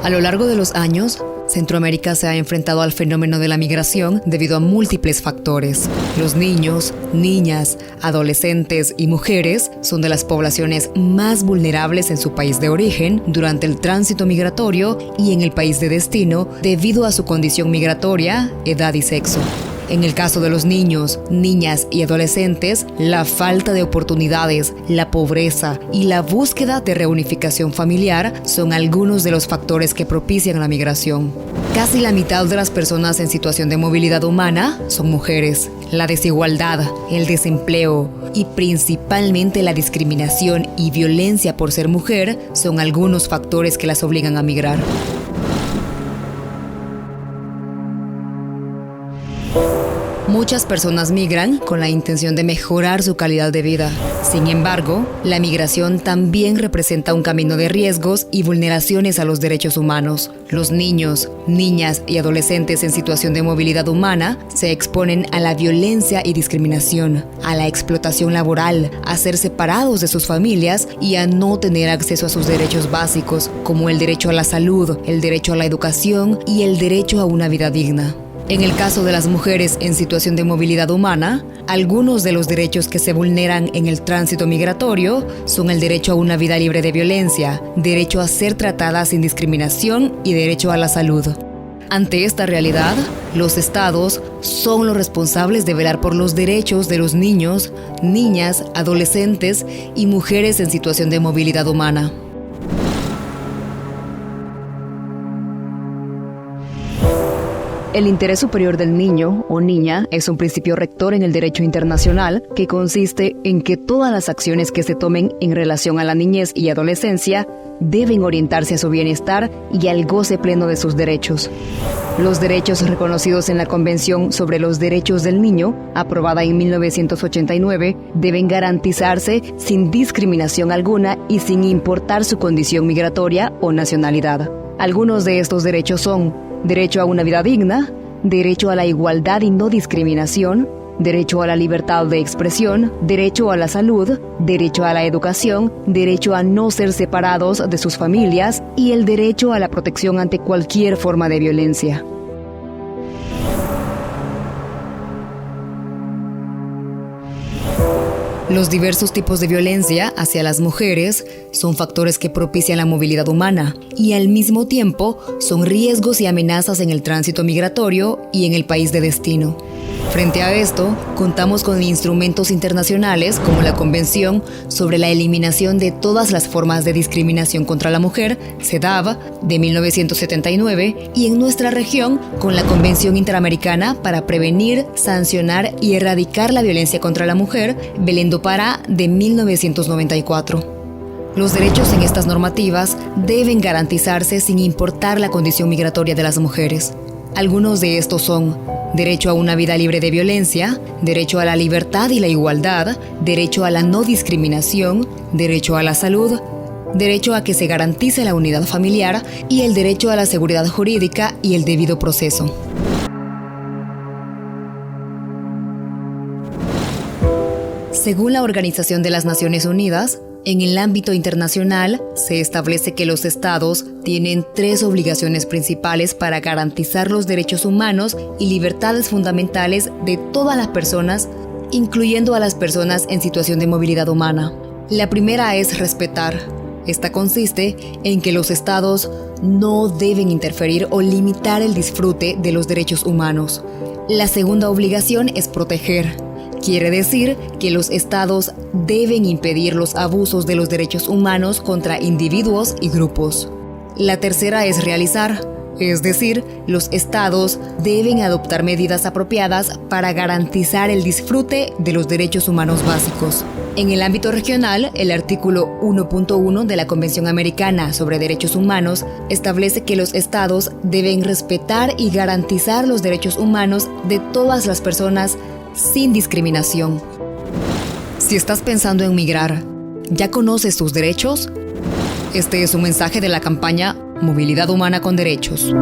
A lo largo de los años, Centroamérica se ha enfrentado al fenómeno de la migración debido a múltiples factores. Los niños, niñas, adolescentes y mujeres son de las poblaciones más vulnerables en su país de origen durante el tránsito migratorio y en el país de destino debido a su condición migratoria, edad y sexo. En el caso de los niños, niñas y adolescentes, la falta de oportunidades, la pobreza y la búsqueda de reunificación familiar son algunos de los factores que propician la migración. Casi la mitad de las personas en situación de movilidad humana son mujeres. La desigualdad, el desempleo y principalmente la discriminación y violencia por ser mujer son algunos factores que las obligan a migrar. Muchas personas migran con la intención de mejorar su calidad de vida. Sin embargo, la migración también representa un camino de riesgos y vulneraciones a los derechos humanos. Los niños, niñas y adolescentes en situación de movilidad humana se exponen a la violencia y discriminación, a la explotación laboral, a ser separados de sus familias y a no tener acceso a sus derechos básicos, como el derecho a la salud, el derecho a la educación y el derecho a una vida digna. En el caso de las mujeres en situación de movilidad humana, algunos de los derechos que se vulneran en el tránsito migratorio son el derecho a una vida libre de violencia, derecho a ser tratada sin discriminación y derecho a la salud. Ante esta realidad, los estados son los responsables de velar por los derechos de los niños, niñas, adolescentes y mujeres en situación de movilidad humana. El interés superior del niño o niña es un principio rector en el derecho internacional que consiste en que todas las acciones que se tomen en relación a la niñez y adolescencia deben orientarse a su bienestar y al goce pleno de sus derechos. Los derechos reconocidos en la Convención sobre los Derechos del Niño, aprobada en 1989, deben garantizarse sin discriminación alguna y sin importar su condición migratoria o nacionalidad. Algunos de estos derechos son derecho a una vida digna, derecho a la igualdad y no discriminación, derecho a la libertad de expresión, derecho a la salud, derecho a la educación, derecho a no ser separados de sus familias y el derecho a la protección ante cualquier forma de violencia. Los diversos tipos de violencia hacia las mujeres son factores que propician la movilidad humana y al mismo tiempo son riesgos y amenazas en el tránsito migratorio y en el país de destino. Frente a esto, contamos con instrumentos internacionales como la Convención sobre la Eliminación de todas las formas de discriminación contra la mujer, CEDAW, de 1979, y en nuestra región con la Convención Interamericana para Prevenir, Sancionar y Erradicar la Violencia contra la Mujer, Belén do Pará, de 1994. Los derechos en estas normativas deben garantizarse sin importar la condición migratoria de las mujeres. Algunos de estos son derecho a una vida libre de violencia, derecho a la libertad y la igualdad, derecho a la no discriminación, derecho a la salud, derecho a que se garantice la unidad familiar y el derecho a la seguridad jurídica y el debido proceso. Según la Organización de las Naciones Unidas, en el ámbito internacional se establece que los estados tienen 3 obligaciones principales para garantizar los derechos humanos y libertades fundamentales de todas las personas, incluyendo a las personas en situación de movilidad humana. La primera es respetar. Esta consiste en que los estados no deben interferir o limitar el disfrute de los derechos humanos. La segunda obligación es proteger. Quiere decir que los estados deben impedir los abusos de los derechos humanos contra individuos y grupos. La tercera es realizar, es decir, los estados deben adoptar medidas apropiadas para garantizar el disfrute de los derechos humanos básicos. En el ámbito regional, el artículo 1.1 de la Convención Americana sobre Derechos Humanos establece que los estados deben respetar y garantizar los derechos humanos de todas las personas sin discriminación. Si estás pensando en migrar, ¿ya conoces tus derechos? Este es un mensaje de la campaña Movilidad Humana con Derechos.